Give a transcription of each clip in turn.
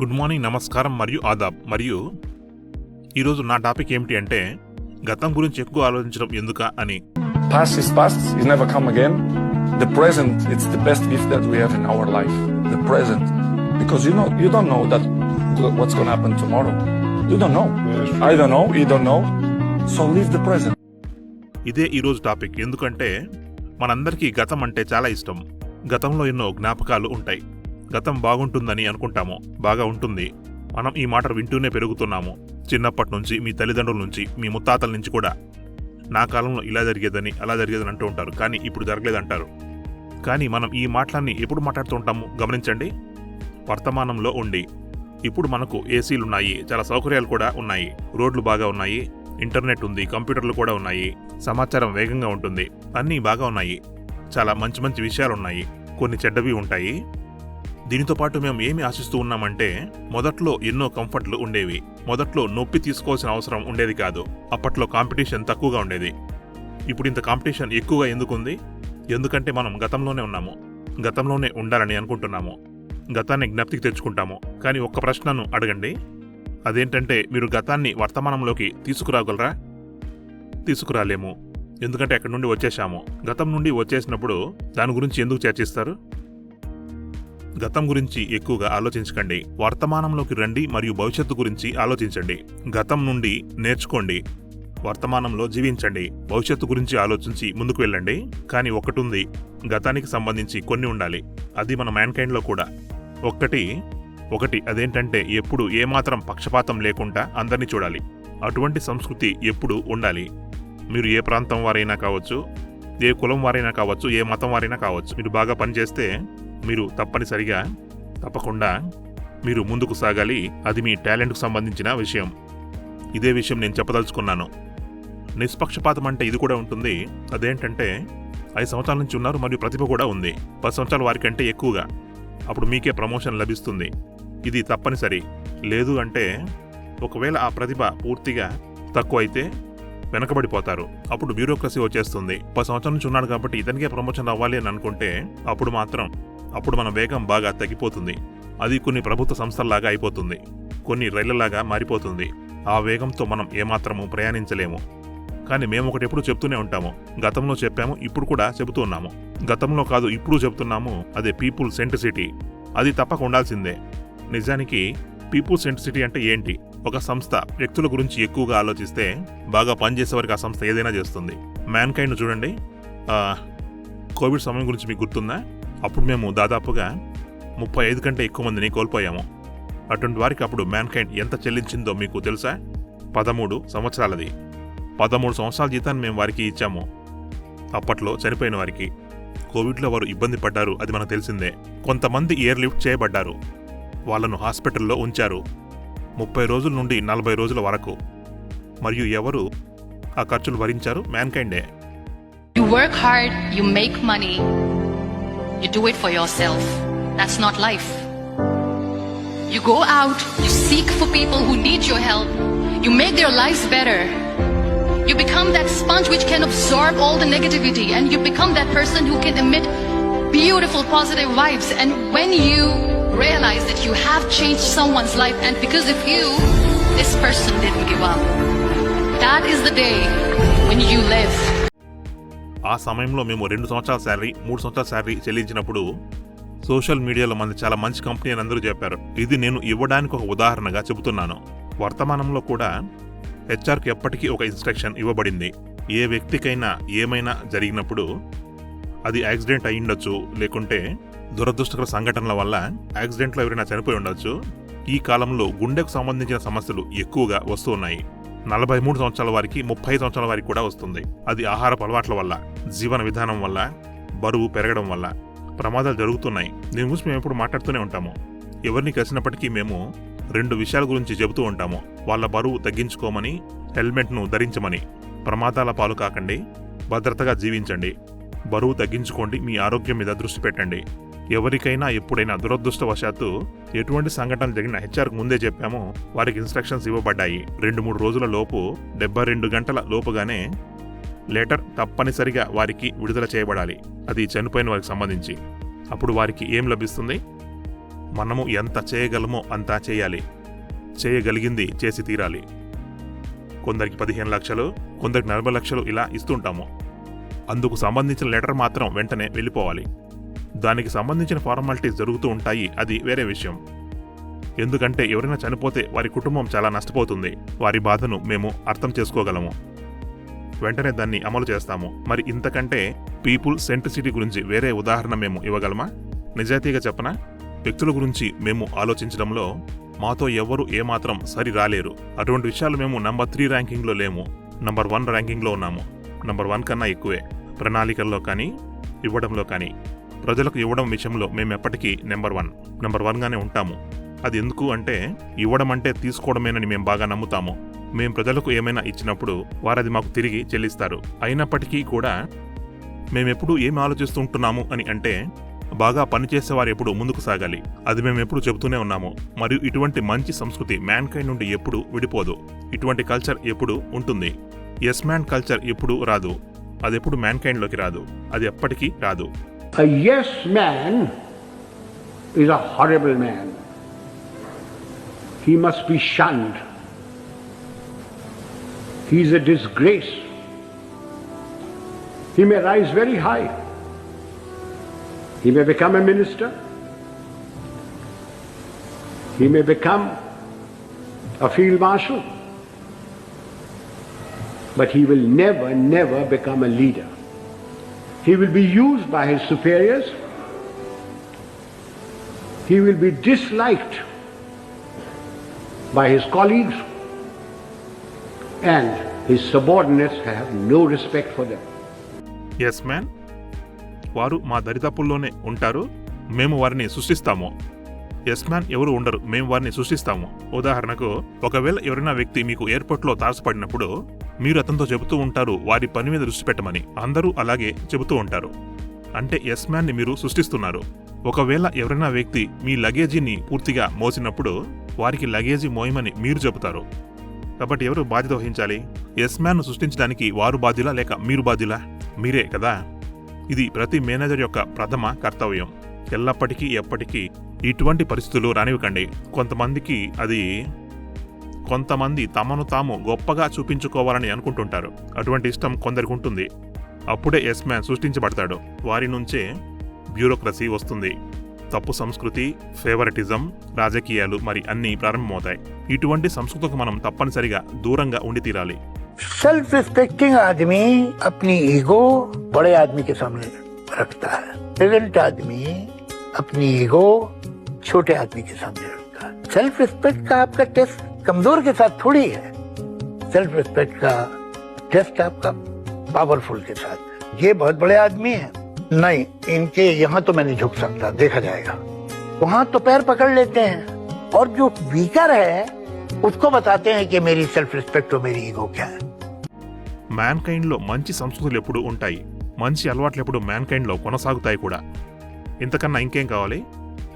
Good morning, నమస్కారం మరియు ఆదాబ్. మరియు ఈరోజు నా టాపిక్ ఏమిటి అంటే గతం గురించి ఎక్కువ ఆలోచించడం ఎందుక అని. Past is past, it never come again. The present, it's the best gift that we have in our life. The present. Because you don't know that what's going to happen tomorrow. You don't know. I don't know, you don't know. So live the present. ఇదే ఈరోజు topic. ఎందుకంటే మనందరికీ గతం అంటే చాలా ఇష్టం. గతంలో ఎన్నో జ్ఞాపకాలు ఉంటాయి. గతం బాగుంటుందని అనుకుంటాము, బాగా ఉంటుంది. మనం ఈ మాట వింటూనే పెరుగుతున్నాము. చిన్నప్పటి నుంచి, మీ తల్లిదండ్రుల నుంచి, మీ ముత్తాతల నుంచి కూడా. నా కాలంలో ఇలా జరిగేదని, అలా జరిగేదని అంటూ ఉంటారు, కానీ ఇప్పుడు జరగలేదంటారు. కానీ మనం ఈ మాటలన్నీ ఎప్పుడు మాట్లాడుతూ ఉంటాము గమనించండి. వర్తమానంలో ఉండి. ఇప్పుడు మనకు ఏసీలున్నాయి, చాలా సౌకర్యాలు కూడా ఉన్నాయి, రోడ్లు బాగా ఉన్నాయి, ఇంటర్నెట్ ఉంది, కంప్యూటర్లు కూడా ఉన్నాయి, సమాచారం వేగంగా ఉంటుంది, అన్నీ బాగా ఉన్నాయి, చాలా మంచి మంచి విషయాలున్నాయి, కొన్ని చెడ్డవి ఉంటాయి. దీనితో పాటు మేము ఏమి ఆశిస్తూ ఉన్నామంటే, మొదట్లో ఎన్నో కంఫర్ట్లు ఉండేవి. మొదట్లో నొప్పి తీసుకోవాల్సిన అవసరం ఉండేది కాదు. అప్పట్లో కాంపిటీషన్ తక్కువగా ఉండేది. ఇప్పుడు ఇంత కాంపిటీషన్ ఎక్కువగా ఎందుకుంది? ఎందుకంటే మనం గతంలోనే ఉన్నాము, గతంలోనే ఉండాలని అనుకుంటున్నాము, గతాన్ని జ్ఞప్తికి తెచ్చుకుంటాము. కానీ ఒక్క ప్రశ్నను అడగండి, అదేంటంటే మీరు గతాన్ని వర్తమానంలోకి తీసుకురాగలరా? తీసుకురాలేము. ఎందుకంటే అక్కడి నుండి వచ్చేసాము. గతం నుండి వచ్చేసినప్పుడు దాని గురించి ఎందుకు చర్చిస్తారు? గతం గురించి ఎక్కువగా ఆలోచించకండి. వర్తమానంలోకి రండి మరియు భవిష్యత్తు గురించి ఆలోచించండి. గతం నుండి నేర్చుకోండి, వర్తమానంలో జీవించండి, భవిష్యత్తు గురించి ఆలోచించి ముందుకు వెళ్ళండి. కానీ ఒకటుంది, గతానికి సంబంధించి కొన్ని ఉండాలి. అది మన మ్యాన్కైండ్లో కూడా ఒకటి అదేంటంటే ఎప్పుడు ఏమాత్రం పక్షపాతం లేకుండా అందరినీ చూడాలి. అటువంటి సంస్కృతి ఎప్పుడు ఉండాలి. మీరు ఏ ప్రాంతం వారైనా కావచ్చు, ఏ కులం వారైనా కావచ్చు, ఏ మతం వారైనా కావచ్చు, మీరు బాగా పనిచేస్తే మీరు తప్పకుండా మీరు ముందుకు సాగాలి. అది మీ టాలెంట్కు సంబంధించిన విషయం. ఇదే విషయం నేను చెప్పదలుచుకున్నాను. నిష్పక్షపాతం అంటే ఇది కూడా ఉంటుంది. అదేంటంటే 5 సంవత్సరాల నుంచి ఉన్నారు మరియు ప్రతిభ కూడా ఉంది, 10 సంవత్సరాల వారికంటే ఎక్కువగా, అప్పుడు మీకే ప్రమోషన్ లభిస్తుంది. ఇది తప్పనిసరి. లేదు అంటే ఒకవేళ ఆ ప్రతిభ పూర్తిగా తక్కువ అయితే వెనకబడిపోతారు. అప్పుడు బ్యూరోక్రసీ వచ్చేస్తుంది. 10 సంవత్సరాల నుంచి ఉన్నాడు కాబట్టి ఇతనికే ప్రమోషన్ అవ్వాలి అని అనుకుంటే అప్పుడు మన వేగం బాగా తగ్గిపోతుంది. అది కొన్ని ప్రభుత్వ సంస్థల్లాగా అయిపోతుంది, కొన్ని రైళ్లలాగా మారిపోతుంది. ఆ వేగంతో మనం ఏమాత్రము ప్రయాణించలేము. కానీ మేము ఒకటి ఎప్పుడు చెప్తూనే ఉంటాము, గతంలో చెప్పాము, ఇప్పుడు కూడా చెబుతూ ఉన్నాము. గతంలో కాదు, ఇప్పుడు చెబుతున్నాము. అదే పీపుల్ సెంట్రిసిటీ. అది తప్పక ఉండాల్సిందే. నిజానికి పీపుల్ సెంట్రిసిటీ అంటే ఏంటి? ఒక సంస్థ వ్యక్తుల గురించి ఎక్కువగా ఆలోచిస్తే బాగా పనిచేసేవారికి ఆ సంస్థ ఏదైనా చేస్తుంది. మ్యాన్కైండ్ చూడండి, కోవిడ్ సమయం గురించి మీకు గుర్తుందా? అప్పుడు మేము దాదాపుగా 35 కంటే ఎక్కువ మందిని కోల్పోయాము. అటువంటి వారికి అప్పుడు మ్యాన్కైండ్ ఎంత చెల్లించిందో మీకు తెలుసా? 13 సంవత్సరాలది. 13 సంవత్సరాల జీతాన్ని మేము వారికి ఇచ్చాము. అప్పట్లో చనిపోయిన వారికి. కోవిడ్లో వారు ఇబ్బంది పడ్డారు, అది మనకు తెలిసిందే. కొంతమంది ఎయిర్ లిఫ్ట్ చేయబడ్డారు, వాళ్లను హాస్పిటల్లో ఉంచారు 30 రోజుల నుండి 40 రోజుల వరకు. మరియు ఎవరు ఆ ఖర్చులు భరించారు? మ్యాన్కైండే. You work hard, you make money, you do it for yourself. That's not life. You go out, you seek for people who need your help, you make their lives better. You become that sponge which can absorb all the negativity, and you become that person who can emit beautiful positive vibes. And when you realize that you have changed someone's life, and because of you, this person didn't give up, that is the day when you live. ఆ సమయంలో మేము 2 సంవత్సరాల salary, 3 సంవత్సరాల salary చెల్లించినప్పుడు social మీడియాలో మనది చాలా మంచి company అని అందరూ చెప్పారు. ఇది నేను ఇవ్వడానికి ఒక ఉదాహరణగా చెబుతున్నాను. వర్తమానంలో కూడా హెచ్ఆర్కి ఎప్పటికీ ఒక ఇన్స్ట్రక్షన్ ఇవ్వబడింది. ఏ వ్యక్తికైనా ఏమైనా జరిగినప్పుడు, అది యాక్సిడెంట్ అయి ఉండొచ్చు, లేకుంటే దురదృష్టకర సంఘటనల వల్ల యాక్సిడెంట్లో ఎవరైనా చనిపోయి ఉండొచ్చు. ఈ కాలంలో గుండెకు సంబంధించిన సమస్యలు ఎక్కువగా వస్తూ ఉన్నాయి. 43 సంవత్సరాల వారికి, 30 సంవత్సరాల వారికి కూడా వస్తుంది. అది ఆహారపు అలవాట్ల వల్ల, జీవన విధానం వల్ల, బరువు పెరగడం వల్ల ప్రమాదాలు జరుగుతున్నాయి. దీని గురించి మేము ఎప్పుడు మాట్లాడుతూనే ఉంటాము. ఎవరిని కలిసినప్పటికీ మేము 2 విషయాల గురించి చెబుతూ ఉంటాము. వాళ్ళ బరువు తగ్గించుకోమని, హెల్మెట్ను ధరించమని. ప్రమాదాల పాలు కాకండి, భద్రతగా జీవించండి, బరువు తగ్గించుకోండి, మీ ఆరోగ్యం మీద దృష్టి పెట్టండి. ఎవరికైనా ఎప్పుడైనా దురదృష్టవశాత్తు ఎటువంటి సంఘటనలు జరిగిన హెచ్ఆర్కు ముందే చెప్పామో వారికి ఇన్స్ట్రక్షన్స్ ఇవ్వబడ్డాయి. 2-3 రోజుల లోపు, 72 గంటల లోపుగానే లెటర్ తప్పనిసరిగా వారికి విడుదల చేయబడాలి. అది చనిపోయిన వారికి సంబంధించి. అప్పుడు వారికి ఏం లభిస్తుంది? మనము ఎంత చేయగలమో అంతా చేయాలి. చేయగలిగింది చేసి తీరాలి. కొందరికి 15 లక్షలు, కొందరికి 40 లక్షలు ఇలా ఇస్తుంటాము. అందుకు సంబంధించిన లెటర్ మాత్రం వెంటనే వెళ్ళిపోవాలి. దానికి సంబంధించిన ఫార్మాలిటీస్ జరుగుతూ ఉంటాయి, అది వేరే విషయం. ఎందుకంటే ఎవరైనా చనిపోతే వారి కుటుంబం చాలా నష్టపోతుంది. వారి బాధను మేము అర్థం చేసుకోగలము. వెంటనే దాన్ని అమలు చేస్తాము. మరి ఇంతకంటే పీపుల్ సెంట్రిసిటీ గురించి వేరే ఉదాహరణ మేము ఇవ్వగలమా? నిజాయితీగా చెప్పనా, వ్యక్తుల గురించి మేము ఆలోచించడంలో మాతో ఎవరు ఏమాత్రం సరి రాలేరు. అటువంటి విషయాలు మేము నంబర్ 3 ర్యాంకింగ్లో లేము, నంబర్ 1 ర్యాంకింగ్లో ఉన్నాము. నంబర్ 1 కన్నా ఎక్కువే. ప్రణాళికల్లో కానీ ఇవ్వడంలో కానీ ప్రజలకు ఇవ్వడం విషయంలో మేము ఎప్పటికీ నంబర్ 1 గానే ఉంటాము. అది ఎందుకు అంటే ఇవ్వడం అంటే తీసుకోవడమేనని మేము బాగా నమ్ముతాము. మేము ప్రజలకు ఏమైనా ఇచ్చినప్పుడు వారది మాకు తిరిగి చెల్లిస్తారు. అయినప్పటికీ కూడా మేమెప్పుడు ఏమి ఆలోచిస్తుంటున్నాము అని అంటే బాగా పనిచేసేవారు ఎప్పుడు ముందుకు సాగాలి. అది మేము ఎప్పుడు చెబుతూనే ఉన్నాము. మరియు ఇటువంటి మంచి సంస్కృతి మ్యాన్కైండ్ నుండి ఎప్పుడు విడిపోదు. ఇటువంటి కల్చర్ ఎప్పుడు ఉంటుంది. ఎస్ మ్యాన్ కల్చర్ ఎప్పుడు రాదు. అది ఎప్పుడు మ్యాన్కైండ్లోకి రాదు. అది ఎప్పటికీ రాదు. A yes man is a horrible man. He must be shunned. He is a disgrace. He may rise very high. He may become a minister. He may become a field marshal. But he will never become a leader. He will be used by his superiors. He will be disliked by his colleagues, and his subordinates have no respect for them. Yes man, వారు మా దరిదాపుల్లోనే ఉంటారు, మేము వారిని సృష్టిస్తాము. Yes man ఎవరు ఉండరు, మేము వారిని సృష్టిస్తాము. ఉదాహరణకు, ఒకవేళ ఎవరైనా వ్యక్తి మీకు ఎయిర్పోర్ట్లో తారసపడినప్పుడు మీరు అతనితో చెబుతూ ఉంటారు వారి పని మీద దృష్టి పెట్టమని. అందరూ అలాగే చెబుతూ ఉంటారు. అంటే ఎస్ మ్యాన్ని మీరు సృష్టిస్తున్నారు. ఒకవేళ ఎవరైనా వ్యక్తి మీ లగేజీని పూర్తిగా మోసినప్పుడు వారికి లగేజీ మోయమని మీరు చెబుతారు. కాబట్టి ఎవరు బాధ్యత వహించాలి? ఎస్ మ్యాన్ను సృష్టించడానికి వారు బాధ్యులా లేక మీరు బాధ్యులా? మీరే కదా. ఇది ప్రతి మేనేజర్ యొక్క ప్రథమ కర్తవ్యం. ఎల్లప్పటికీ ఎప్పటికీ ఇటువంటి పరిస్థితులు రానివ్వకండి. కొంతమంది తమను తాము గొప్పగా చూపించుకోవాలని అనుకుంటుంటారు. అటువంటి ఇష్టం కొందరికి ఉంటుంది. అప్పుడే ఎస్ మ్యాన్ సృష్టించబడతాడు. వారి నుంచే బ్యూరోక్రసీ వస్తుంది. తప్పు సంస్కృతి, ఫేవరెటిజం, రాజకీయాలు మరి అన్నీ ప్రారంభమవుతాయి. ఇటువంటి సంస్కృతికి మనం తప్పనిసరిగా దూరంగా ఉండి తీరాలి. सेल्फ रिस्पेक्टिंग आदमी अपनी ईगो बड़े आदमी के सामने रखता है. प्रेजेंट आदमी अपनी ईगो छोटे आदमी के सामने रखता है. सेल्फ रिस्पेक्ट का आपका टेस्ट कमजोर के साथ थोड़ी है. सेल्फ रिस्पेक्ट का टेस्ट आपका पावरफुल के साथ. ये बहुत बड़े आदमी हैं, नहीं इनके यहाँ तो मैं नहीं झुक सकता, देखा जाएगा. वहां तो पैर पकड़ लेते हैं और जो वीकर है उसको बताते हैं कि मेरी सेल्फ रिस्पेक्ट और मेरी ईगो क्या है. మ్యాన్కైండ్లో మంచి సంస్కృతులు ఎప్పుడు ఉంటాయి, మంచి అలవాట్లు ఎప్పుడు మ్యాన్కైండ్లో కొనసాగుతాయి కూడా. ఇంతకన్నా ఇంకేం కావాలి?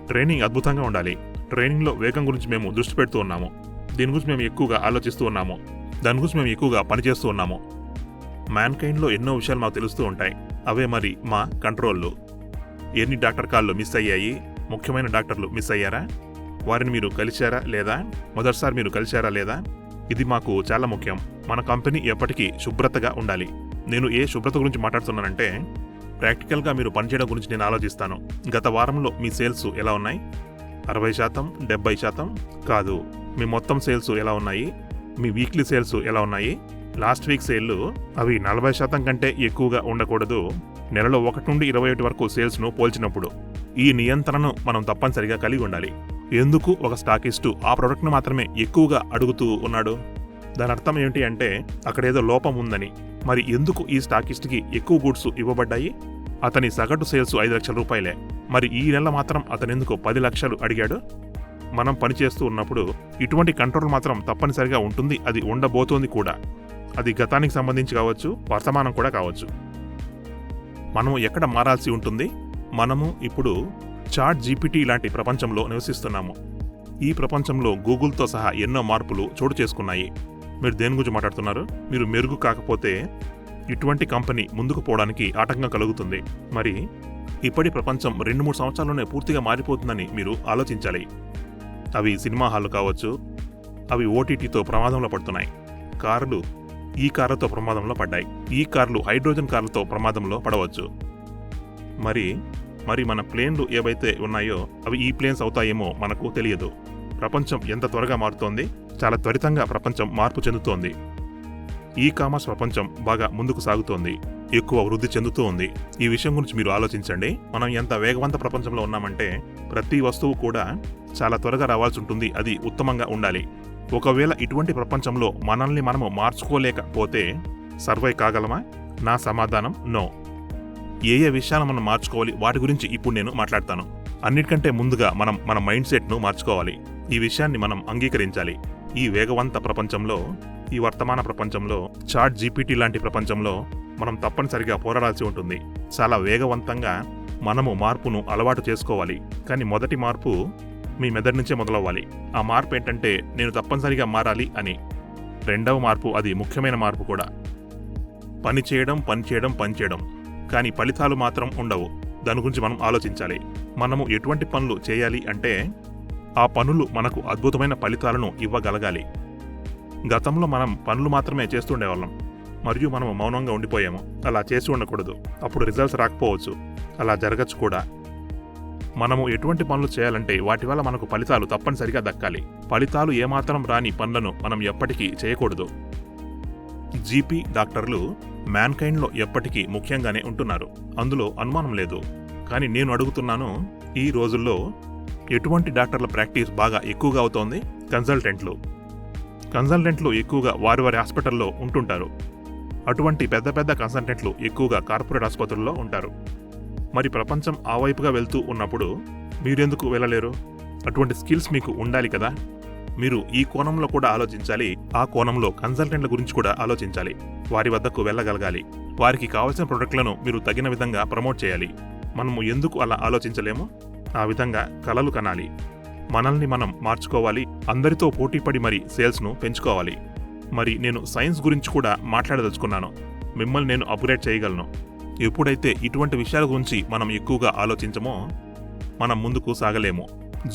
ట్రైనింగ్ అద్భుతంగా ఉండాలి. ట్రైనింగ్లో వేగం గురించి మేము దృష్టి పెడుతూ ఉన్నాము. దీని గురించి మేము ఎక్కువగా ఆలోచిస్తూ ఉన్నాము. దాని గురించి మేము ఎక్కువగా పనిచేస్తూ ఉన్నాము. మ్యాన్కైండ్లో ఎన్నో విషయాలు మాకు తెలుస్తూ ఉంటాయి. అవే మరి మా కంట్రోల్లో. ఎన్ని డాక్టర్ కాళ్ళు మిస్ అయ్యాయి? ముఖ్యమైన డాక్టర్లు మిస్ అయ్యారా? వారిని మీరు కలిశారా లేదా? మొదటిసారి మీరు కలిశారా లేదా? ఇది మాకు చాలా ముఖ్యం. మన కంపెనీ ఎప్పటికీ శుభ్రతగా ఉండాలి. నేను ఏ శుభ్రత గురించి మాట్లాడుతున్నానంటే ప్రాక్టికల్గా మీరు పనిచేయడం గురించి నేను ఆలోచిస్తాను. గత వారంలో మీ సేల్స్ ఎలా ఉన్నాయి? 60%, 70% కాదు. మీ మొత్తం సేల్స్ ఎలా ఉన్నాయి? మీ వీక్లీ సేల్స్ ఎలా ఉన్నాయి? లాస్ట్ వీక్ సేల్లు అవి 40% కంటే ఎక్కువగా ఉండకూడదు. నెలలో 1 నుండి 21 వరకు సేల్స్ను పోల్చినప్పుడు. ఈ నియంత్రణను మనం తప్పనిసరిగా కలిగి ఉండాలి. ఎందుకు ఒక స్టాకిస్టు ఆ ప్రోడక్ట్ను మాత్రమే ఎక్కువగా అడుగుతూ ఉన్నాడు? దాని అర్థం ఏంటి అంటే అక్కడేదో లోపం ఉందని. మరి ఎందుకు ఈ స్టాకిస్ట్కి ఎక్కువ గూడ్స్ ఇవ్వబడ్డాయి? అతని సగటు సేల్స్ 5 లక్షల రూపాయలే. మరి ఈ నెల మాత్రం అతనెందుకు 10 లక్షలు అడిగాడు? మనం పనిచేస్తూ ఉన్నప్పుడు ఇటువంటి కంట్రోల్ మాత్రం తప్పనిసరిగా ఉంటుంది. అది ఉండబోతోంది కూడా. అది గతానికి సంబంధించి కావచ్చు, వర్తమానం కూడా కావచ్చు. మనము ఎక్కడ మారాల్సి ఉంటుంది? మనము ఇప్పుడు చాట్ జీపీటీ లాంటి ప్రపంచంలో నివసిస్తున్నాము. ఈ ప్రపంచంలో గూగుల్తో సహా ఎన్నో మార్పులు చోటు చేసుకున్నాయి. మీరు దేని గురించి మాట్లాడుతున్నారు? మీరు మెరుగు కాకపోతే ఇటువంటి కంపెనీ ముందుకు పోవడానికి ఆటంకం కలుగుతుంది. మరి ఇప్పటి ప్రపంచం 2-3 సంవత్సరాల్లోనే పూర్తిగా మారిపోతుందని మీరు ఆలోచించాలి. అవి సినిమా హాలు కావచ్చు, అవి ఓటీటీతో ప్రమాదంలో పడుతున్నాయి. కార్లు ఈ కార్లతో ప్రమాదంలో పడ్డాయి. ఈ కార్లు హైడ్రోజన్ కార్లతో ప్రమాదంలో పడవచ్చు. మరి మన ప్లేన్లు ఏవైతే ఉన్నాయో అవి ఈ ప్లేన్స్ అవుతాయేమో మనకు తెలియదు. ప్రపంచం ఎంత త్వరగా మారుతోంది, చాలా త్వరితంగా ప్రపంచం మార్పు చెందుతోంది. ఈ కామర్స్ ప్రపంచం బాగా ముందుకు సాగుతోంది, ఎక్కువ వృద్ధి చెందుతూ ఉంది. ఈ విషయం గురించి మీరు ఆలోచించండి. మనం ఎంత వేగవంత ప్రపంచంలో ఉన్నామంటే ప్రతి వస్తువు కూడా చాలా త్వరగా రావాల్సి ఉంటుంది. అది ఉత్తమంగా ఉండాలి. ఒకవేళ ఇటువంటి ప్రపంచంలో మనల్ని మనము మార్చుకోలేకపోతే సర్వై కాగలమా? నా సమాధానం నో. ఏ విషయాలు మనం మార్చుకోవాలి వాటి గురించి ఇప్పుడు నేను మాట్లాడతాను. అన్నిటికంటే ముందుగా మనం మన మైండ్ సెట్ను మార్చుకోవాలి. ఈ విషయాన్ని మనం అంగీకరించాలి. ఈ వేగవంత ప్రపంచంలో, ఈ వర్తమాన ప్రపంచంలో, చాట్ జీపీటీ లాంటి ప్రపంచంలో మనం తప్పనిసరిగా పోరాడాల్సి ఉంటుంది. చాలా వేగవంతంగా మనము మార్పును అలవాటు చేసుకోవాలి. కానీ మొదటి మార్పు మీ మెదడు నుంచే మొదలవ్వాలి. ఆ మార్పు ఏంటంటే నేను తప్పనిసరిగా మారాలి అని. రెండవ మార్పు, అది ముఖ్యమైన మార్పు కూడా, పని చేయడం. కానీ ఫలితాలు మాత్రం ఉండవు. దాని గురించి మనం ఆలోచించాలి. మనము ఎటువంటి పనులు చేయాలి అంటే ఆ పనులు మనకు అద్భుతమైన ఫలితాలను ఇవ్వగలగాలి. గతంలో మనం పనులు మాత్రమే చేస్తుండేవాళ్ళం మరియు మనము మౌనంగా ఉండిపోయాము. అలా చేసి ఉండకూడదు. అప్పుడు రిజల్ట్స్ రాకపోవచ్చు. అలా జరగచ్చు కూడా. మనము ఎటువంటి పనులు చేయాలంటే వాటి వల్ల మనకు ఫలితాలు తప్పనిసరిగా దక్కాలి. ఫలితాలు ఏమాత్రం రాని పనులను మనం ఎప్పటికీ చేయకూడదు. జీపీ డాక్టర్లు మ్యాన్కైండ్లో ఎప్పటికీ ముఖ్యంగానే ఉంటున్నారు, అందులో అనుమానం లేదు. కానీ నేను అడుగుతున్నాను, ఈ రోజుల్లో ఎటువంటి డాక్టర్ల ప్రాక్టీస్ బాగా ఎక్కువగా అవుతోంది? కన్సల్టెంట్లు ఎక్కువగా వారి హాస్పిటల్లో ఉంటుంటారు. అటువంటి పెద్ద కన్సల్టెంట్లు ఎక్కువగా కార్పొరేట్ ఆసుపత్రుల్లో ఉంటారు. మరి ప్రపంచం ఆ వైపుగా వెళ్తూ ఉన్నప్పుడు మీరెందుకు వెళ్ళలేరు? అటువంటి స్కిల్స్ మీకు ఉండాలి కదా. మీరు ఈ కోణంలో కూడా ఆలోచించాలి. ఆ కోణంలో కన్సల్టెంట్ల గురించి కూడా ఆలోచించాలి. వారి వద్దకు వెళ్ళగలగాలి. వారికి కావాల్సిన ప్రొడక్ట్లను మీరు తగిన విధంగా ప్రమోట్ చేయాలి. మనము ఎందుకు అలా ఆలోచించలేము? ఆ విధంగా కలలు కనాలి. మనల్ని మనం మార్చుకోవాలి. అందరితో పోటీపడి మరి సేల్స్ను పెంచుకోవాలి. మరి నేను సైన్స్ గురించి కూడా మాట్లాడదలుచుకున్నాను. మిమ్మల్ని నేను అప్గ్రేడ్ చేయగలను. ఎప్పుడైతే ఇటువంటి విషయాల గురించి మనం ఎక్కువగా ఆలోచించమో మనం ముందుకు సాగలేము.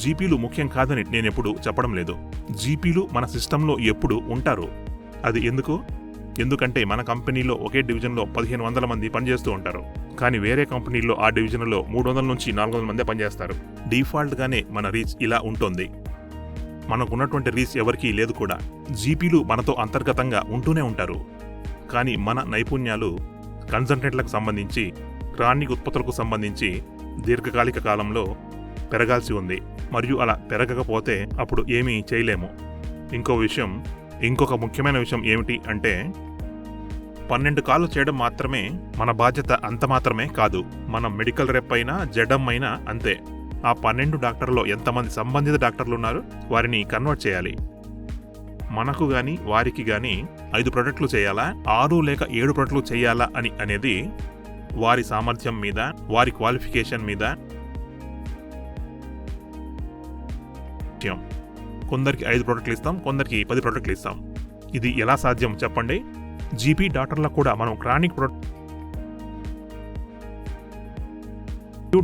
జీపీలు ముఖ్యం కాదని నేనెప్పుడు చెప్పడం లేదు. జీపీలు మన సిస్టంలో ఎప్పుడు ఉంటారు. అది ఎందుకంటే మన కంపెనీలో ఒకే డివిజన్లో 1500 మంది పనిచేస్తూ ఉంటారు. కానీ వేరే కంపెనీల్లో ఆ డివిజన్లో 300 నుంచి 400 మంది పనిచేస్తారు. డిఫాల్ట్గానే మన రీచ్ ఇలా ఉంటుంది. మనకున్నటువంటి రీచ్ ఎవరికీ లేదు కూడా. జీపీలు మనతో అంతర్గతంగా ఉంటూనే ఉంటారు. కానీ మన నైపుణ్యాలు కన్సల్టెంట్లకు సంబంధించి, క్రానిక్ ఉత్పత్తులకు సంబంధించి దీర్ఘకాలిక కాలంలో పెరగాల్సి ఉంది. మరియు అలా పెరగకపోతే అప్పుడు ఏమీ చేయలేము. ఇంకొక ముఖ్యమైన విషయం ఏమిటి అంటే 12 కాళ్ళు చేయడం మాత్రమే మన బాధ్యత. అంత మాత్రమే కాదు, మనం మెడికల్ రెప్ అయినా జెడ్ఎం అయినా అంతే. ఆ 12 డాక్టర్లో ఎంతమంది సంబంధిత డాక్టర్లు ఉన్నారు వారిని కన్వర్ట్ చేయాలి. మనకు గాని వారికి గాని 5 ప్రొడక్ట్లు చేయాలా, 6 లేక 7 ప్రొడక్ట్లు చేయాలా అనేది వారి సామర్థ్యం మీద, వారి క్వాలిఫికేషన్ మీద. కొందరికి 5 ప్రొడక్ట్లు ఇస్తాం, కొందరికి 10 ప్రొడక్ట్లు ఇస్తాం. ఇది ఎలా సాధ్యం చెప్పండి? జీపీ డాక్టర్లకు కూడా మనం క్రానిక్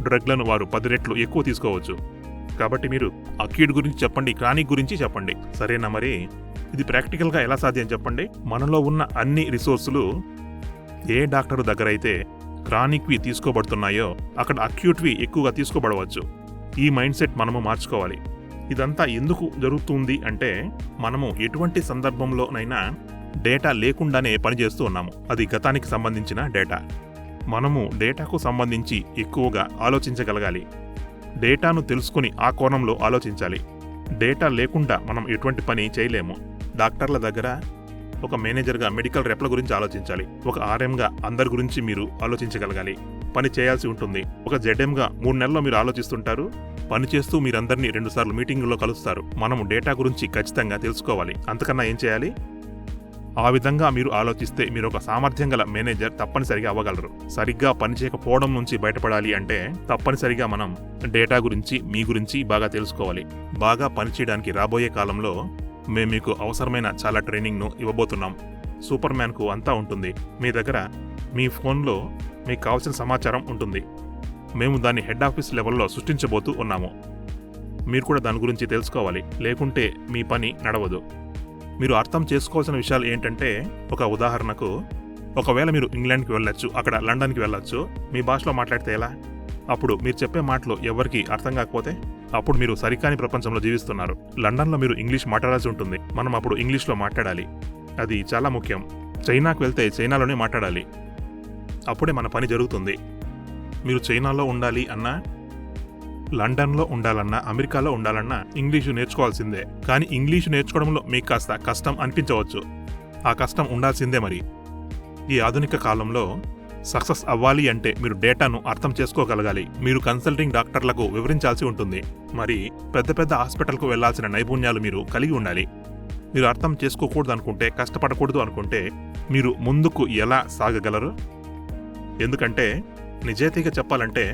డ్రగ్లను వారు 10 రెట్లు ఎక్కువ తీసుకోవచ్చు. కాబట్టి మీరు అక్యూట్ గురించి చెప్పండి, క్రానిక్ గురించి చెప్పండి. సరేనా? మరి ఇది ప్రాక్టికల్గా ఎలా సాధ్యం చెప్పండి? మనలో ఉన్న అన్ని రిసోర్సులు ఏ డాక్టర్ దగ్గర అయితే క్రానిక్వి తీసుకోబడుతున్నాయో అక్కడ అక్యూట్వి ఎక్కువగా తీసుకోబడవచ్చు. ఈ మైండ్ సెట్ మనము మార్చుకోవాలి. ఇదంతా ఎందుకు జరుగుతుంది అంటే మనము ఎటువంటి సందర్భంలోనైనా డేటా లేకుండానే పనిచేస్తూ ఉన్నాము. అది గతానికి సంబంధించిన డేటా. మనము డేటాకు సంబంధించి ఎక్కువగా ఆలోచించగలగాలి. డేటాను తెలుసుకుని ఆ కోణంలో ఆలోచించాలి. డేటా లేకుండా మనం ఎటువంటి పని చేయలేము. డాక్టర్ల దగ్గర ఒక మేనేజర్గా మెడికల్ రెప్ల గురించి ఆలోచించాలి. ఒక ఆర్ఎంగా అందరి గురించి మీరు ఆలోచించగలగాలి. పని చేయాల్సి ఉంటుంది. ఒక జెడ్ఎంగా 3 నెలల్లో మీరు ఆలోచిస్తుంటారు. పని చేస్తూ మీరందరినీ 2 సార్లు మీటింగుల్లో కలుస్తారు. మనము డేటా గురించి ఖచ్చితంగా తెలుసుకోవాలి. అంతకన్నా ఏం చేయాలి? ఆ విధంగా మీరు ఆలోచిస్తే మీరు ఒక సామర్థ్యం గల మేనేజర్ తప్పనిసరిగా అవ్వగలరు. సరిగ్గా పనిచేయకపోవడం నుంచి బయటపడాలి అంటే తప్పనిసరిగా మనం డేటా గురించి, మీ గురించి బాగా తెలుసుకోవాలి. బాగా పనిచేయడానికి రాబోయే కాలంలో మేము మీకు అవసరమైన చాలా ట్రైనింగ్ను ఇవ్వబోతున్నాం. సూపర్ మ్యాన్కు అంతా ఉంటుంది. మీ దగ్గర మీ ఫోన్లో మీకు కావాల్సిన సమాచారం ఉంటుంది. మేము దాన్ని హెడ్ ఆఫీస్ లెవెల్లో సృష్టించబోతూ ఉన్నాము. మీరు కూడా దాని గురించి తెలుసుకోవాలి, లేకుంటే మీ పని నడవదు. మీరు అర్థం చేసుకోవాల్సిన విషయాలు ఏంటంటే, ఒక ఉదాహరణకు, ఒకవేళ మీరు ఇంగ్లాండ్కి వెళ్ళొచ్చు, అక్కడ లండన్కి వెళ్ళొచ్చు, మీ భాషలో మాట్లాడితే ఎలా? అప్పుడు మీరు చెప్పే మాటలు ఎవరికి అర్థం కాకపోతే అప్పుడు మీరు సరికాని ప్రపంచంలో జీవిస్తున్నారు. లండన్లో మీరు ఇంగ్లీష్ మాట్లాడాల్సి ఉంటుంది, మనం అప్పుడు ఇంగ్లీష్లో మాట్లాడాలి. అది చాలా ముఖ్యం. చైనాకు వెళ్తే చైనాలోనే మాట్లాడాలి, అప్పుడే మన పని జరుగుతుంది. మీరు చైనాలో ఉండాలి అన్నా, లండన్లో ఉండాలన్నా, అమెరికాలో ఉండాలన్నా ఇంగ్లీషు నేర్చుకోవాల్సిందే. కానీ ఇంగ్లీషు నేర్చుకోవడంలో మీకు కాస్త కష్టం అనిపించవచ్చు, ఆ కష్టం ఉండాల్సిందే. మరి ఈ ఆధునిక కాలంలో సక్సెస్ అవ్వాలి అంటే మీరు డేటాను అర్థం చేసుకోగలగాలి. మీరు కన్సల్టింగ్ డాక్టర్లకు వివరించాల్సి ఉంటుంది. మరి పెద్ద పెద్ద హాస్పిటల్కు వెళ్లాల్సిన నైపుణ్యాలు మీరు కలిగి ఉండాలి. మీరు అర్థం చేసుకోకూడదు అనుకుంటే, కష్టపడకూడదు అనుకుంటే మీరు ముందుకు ఎలా సాగగలరు? ఎందుకంటే నిజాయితీగా చెప్పాలంటే,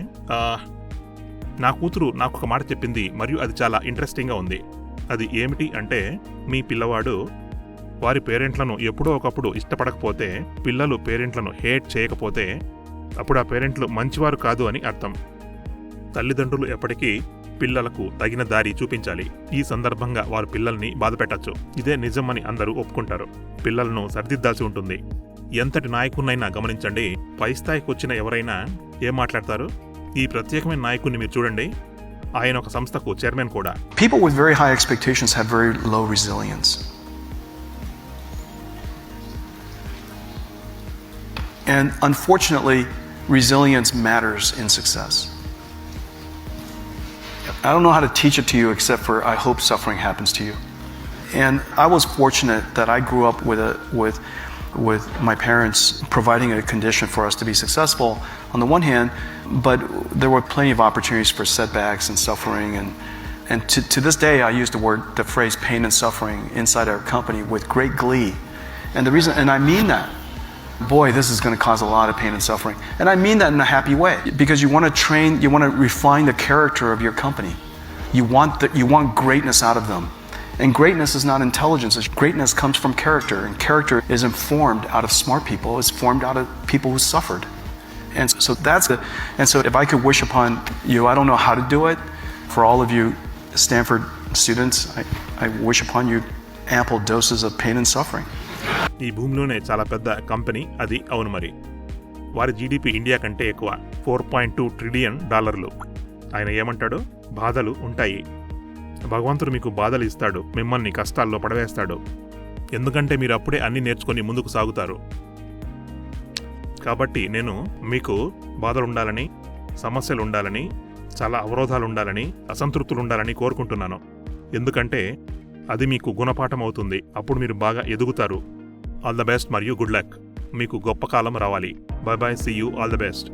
నా కూతురు నాకు ఒక మాట చెప్పింది, మరియు అది చాలా ఇంట్రెస్టింగ్గా ఉంది. అది ఏమిటి అంటే, మీ పిల్లవాడు వారి పేరెంట్లను ఎప్పుడో ఒకప్పుడు ఇష్టపడకపోతే, పిల్లలు పేరెంట్లను హేట్ చేయకపోతే, అప్పుడు ఆ పేరెంట్లు మంచివారు కాదు అని అర్థం. తల్లిదండ్రులు ఎప్పటికీ పిల్లలకు తగిన దారి చూపించాలి. ఈ సందర్భంగా వారు పిల్లల్ని బాధపెట్టచ్చు. ఇదే నిజం అని అందరూ ఒప్పుకుంటారు. పిల్లలను సరిదిద్దాల్సి ఉంటుంది. ఎంతటి నాయకున్నైనా గమనించండి, పై స్థాయికి వచ్చిన ఎవరైనా ఏం మాట్లాడతారు? ఈ ప్రత్యేకమైన నాయకుడిని మీరు చూడండి, ఆయన ఒక సంస్థకు చైర్మన్ కూడా. People with very high expectations have very low resilience. And unfortunately, resilience matters in success. I don't know how to teach it to you except for I hope suffering happens to you. And I was fortunate that I grew up with my parents providing a condition for us to be successful on the one hand, but there were plenty of opportunities for setbacks and suffering, and to this day I use the phrase pain and suffering inside our company with great glee. And the reason, and I mean that, boy, this is going to cause a lot of pain and suffering. And I mean that in a happy way, because you want to train, you want to refine the character of your company. You want greatness out of them. And greatness is not intelligence. Greatness comes from character, and character isn't formed out of smart people. It's formed out of people who suffered. And so if I could wish upon you, I don't know how to do it. For all of you Stanford students, I wish upon you ample doses of pain and suffering. ఈ భూమిలోనే చాలా పెద్ద company అది. అవును, మరి వారి GDP India కంటే ఎక్కువ, $4.2 trillion. ఆయన ఏమంటాడు? బాధలు ఉంటాయి, భగవంతుడు మీకు బాధలు ఇస్తాడు, మిమ్మల్ని కష్టాల్లో పడవేస్తాడు. ఎందుకంటే మీరు అప్పుడే అన్ని నేర్చుకొని ముందుకు సాగుతారు. కాబట్టి నేను మీకు బాధలు ఉండాలని, సమస్యలు ఉండాలని, చాలా అవరోధాలు ఉండాలని, అసంతృప్తులు ఉండాలని కోరుకుంటున్నాను. ఎందుకంటే అది మీకు గుణపాఠం అవుతుంది. అప్పుడు మీరు బాగా ఎదుగుతారు. ఆల్ ద బెస్ట్ మరియు గుడ్ లక్. మీకు గొప్ప కాలం రావాలి. Bye bye, see you, all the best.